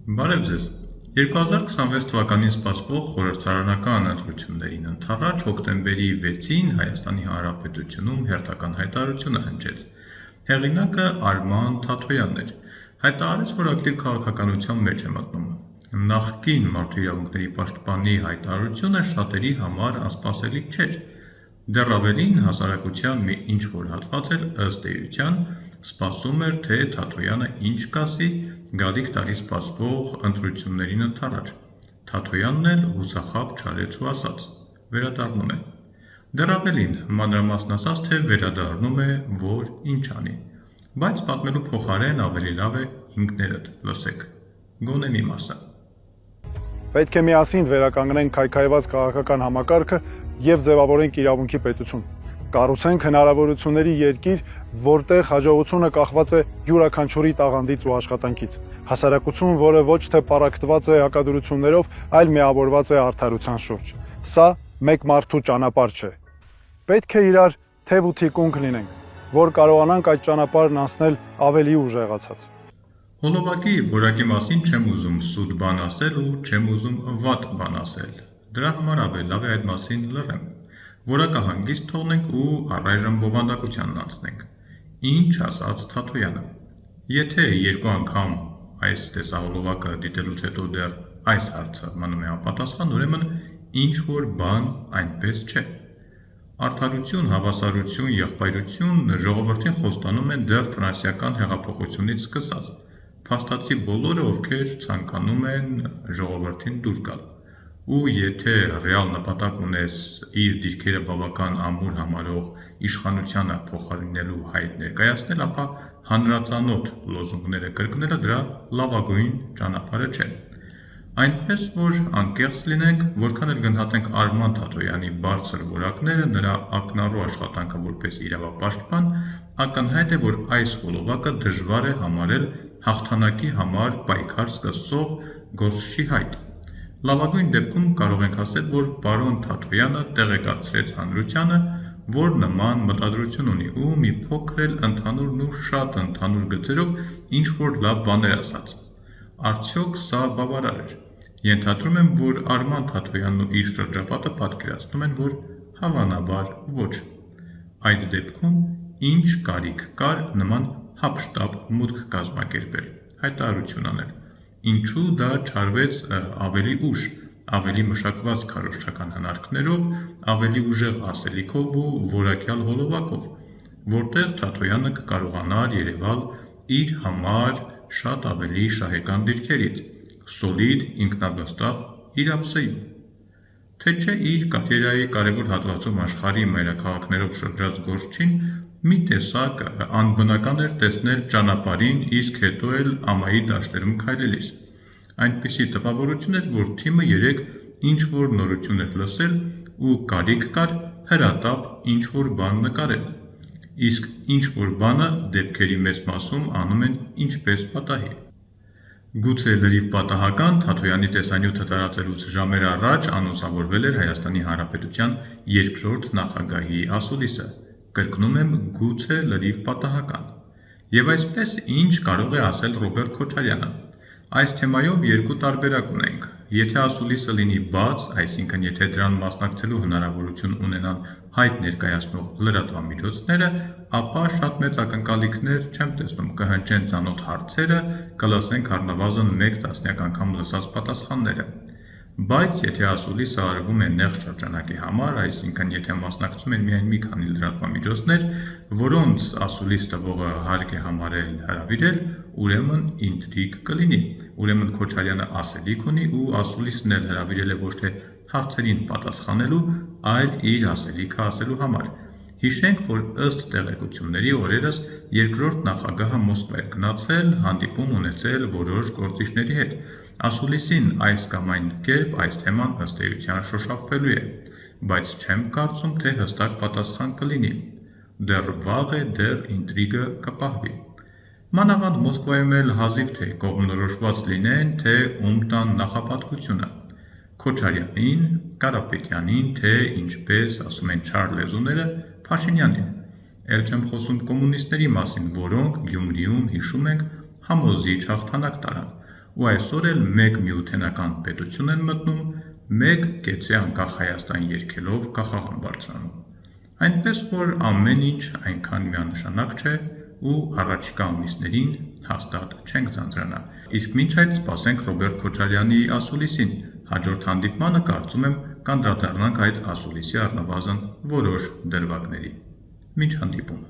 Բարև ձեզ։ 2026 թվականին սպասվող խորհրդարանական ընտրություններին ընդառաջ հոկտեմբերի 6-ին Հայաստանի Հանրապետությունում հերթական հայտարարություն հնչեց։ Հեղինակը Արման Թաթոյանն էր։ Հայտարարեց, որ ակտիվ քաղաքականության մեջ է մտնում։ Նախկին մարդու իրավունքների պաշտպանի հայտարարությունը շատերի համար անսպասելի չէր։ Դեռ ավելին հասարակության մի ինչ-որ հատված էլ ըստ էության սպասում էր, թե Թաթոյանը ինչ կասի գալիք տարի սպասվող ընտրություններին ընդառաջ։ Թաթոյանն էլ հուսախաբ չարեց ու ասաց. վերադառնում է։ Դեռ ավելին, մանրամասն ասաց, թե վերադառնում է, որ ինչ անի։ Բայց պատմելու փոխարեն ավելի լավ է ինքներդ լսեք։ Գոնե մի մասը։ Պետք է միասին վերականգնենք քայքայված քաղաքական համակարգը եւ ձևավորենք իրավունքի պետություն։ Կառուցենք հնարավորությունների երկիր, որտեղ հաջողությունը կախված է յուրաքանչյուրի տաղանդից ու աշխատանքից։ Հասարակություն, որը ոչ թե պառակտված է հակադրություններով, այլ միավորված է արդարության շուրջ։ Սա մեկ մարդու ճանապարհ չէ։ Պետք է իրար թև ու թիկունք լինենք, որ կարողանանք այդ ճանապարհն անցնել ավելի ուժեղացած։ Հոլովակի որակի մասին չեմ ուզում սուտ բան ասել ու չեմ ուզում վատ բան ասել։ Դրա համար ավելի լավ է այդ մասին լռեմ։ Որակը հանգիստ թողնենք ու առայժմ բովանդակությանն անցնենք։ Ինչ ասաց Թաթոյանը։ Եթե երկու անգամ այս տեսահոլովակը դիտելուց հետո դեռ այս հարցը մնում է անպատասխան, ուրեմն ինչ-որ բան այնպես չէ։ Արդարություն, հավասարություն, եղբայրություն ժողովրդին խոստանում են դեռ ֆրանսիական հեղափոխությունից սկսած։ Փաստացի բոլորը, ովքեր ցանկանում են ժողովրդին դուր գալ։ Ու եթե ռեալ նպատակ ունես իր դիրքերը բավական ամուր համարող իշխանությանը փոխարինելու հայտ ներկայացնել, ապա հանրածանոթ լոզունգները կրկնելը դրա լավագույն ճանապարհը չէ։ Այնպես որ անկեղծ լինենք, որքան էլ գնահատենք Արման Թաթոյանի բարձր որակները, նրա ակնառու աշխատանքը որպես իրավապաշտպան, ակնհայտ է, որ այս հոլովակը դժվար է համարել հաղթանակի համար պայքար սկսող գործչի հայտ։ Լավագույն դեպքում կարող ենք ասել, որ պարոն Թաթոյանը տեղեկացրեց հանրությանը, որ նման մտադրություն ունի ու մի փոքր էլ ընդհանուրն ու շատ ընդհանուր գծերով ինչ-որ լավ բաներ ասաց։ Արդյոք սա բավարար էր։ Ենթադրում եմ, որ Արման Թաթոյանն ու իր շրջապատը պատկերացնում են, որ հավանաբար ոչ։ Այդ դեպքում ինչ կարիք կար նման հապշտապ մուտք կազմակերպել, հայտարարություն անել։ Ինչու դա չարվեց ավելի ուշ, ավելի մշակված քարոզչական հնարքներով, ավելի ուժեղ ասելիքով ու որակյալ հոլովակով, որտեղ Թաթոյանը կկարողանար երևալ իր համար շատ ավելի շահեկան դիրքերից, սոլիդ, ինքնավստահ, իրապսեյուն։ Թե չէ իր կարիերայի կարևոր հատվածում աշխարհի մայրաքաղաքներով շրջած գործչին մի տեսակ անբնական էր տեսնել ճանապարհին, իսկ հետո էլ ամայի դաշտերում քայլելիս։ Այնպիսի տպավորություն էր, որ թիմը երեկ ինչ-որ նորություն էր լսել ու կարիք կար հրատապ ինչ-որ բան նկարել։ Իսկ ինչ-որ բանը դեպքերի մեծ մասում անում են ինչպես պատահի։ Գուցե լրիվ պատահական Թաթոյանի տեսանյութը տարածելուց ժամեր առաջ անոնսավորվել էր Հայաստանի Հանրապետության երկրորդ նախագահի ասուլիսը։ Կրկնում եմ, գուցե լրիվ պատահական։ Եվ այսպես ինչ կարող է ասել Ռոբերտ Քոչարյանը։ Այս թեմայով երկու տարբերակ ունենք։ Եթե ասուլիսը լինի բաց, այսինքն եթե դրան մասնակցելու հնարավորություն ունենան հայտ ներկայացնող լրատվամիջոցները, ապա շատ մեծ ակնկալիքներ չեմ տեսնում, կհնչեն ծանոթ հարցերը, կլսենք առնվազն 1 տասնյակ անգամ լսած պատասխանները։ Բայց եթե ասուլիսը արվում է նեղ շրջանակի համար, այսինքն եթե մասնակցում են միայն մի քանի լրատվամիջոցներ, որոնց ասուլիս տվողը հարկ է համարել հրավիրել, ուրեմն ինտրիգ կլինի։ Ուրեմն Քոչարյանը ասելիք ունի ու ասուլիսն էլ հրավիրել է ոչ թե հարցերին պատասխանելու, այլ իր ասելիքը ասելու համար։ Հիշենք, որ ըստ տեղեկությունների օրերս երկրորդ նախագահը Մոսկվա էր գնացել, հանդիպում ունեցել որոշ գործիչների հետ։ Ասուլիսին այս կամ այն կերպ այս թեման ըստ էության շոշափվելու է, բայց չեմ կարծում, թե հստակ պատասխան կլինի։ Դեռ վաղ է, դեռ ինտրիգը կպահվի։ Մանավանդ Մոսկվայում էլ հազիվ թե կողմնորոշված լինեն, թե ում տան նախապատվությունը։ Քոչարյանին, Կարապետյանին, թե ինչպես ասում են չար լեզուները, Փաշինյանին։ Էլ չեմ խոսում կոմունիստների մասին, որոնք Գյումրիում հիշում ենք համոզիչ հաղթանակ տարան։ ու այսօր էլ մեկ միութենական պետություն են մտնում, մեկ կեցե անկախ Հայաստան երգելով կախաղան բարձրանում։ Այնպես որ ամեն ինչ այնքան միանշանակ չէ ու առաջիկա ամիսներին հաստատ չենք ձանձրանա։ Իսկ մինչ այդ սպասենք Ռոբերտ Քոչարյանի ասուլիսին, հաջորդ հանդիպմանը կարծում եմ կանդրադառնանք այդ ասուլիսի առնվազն որոշ դրվագների։ Մինչ հանդիպում։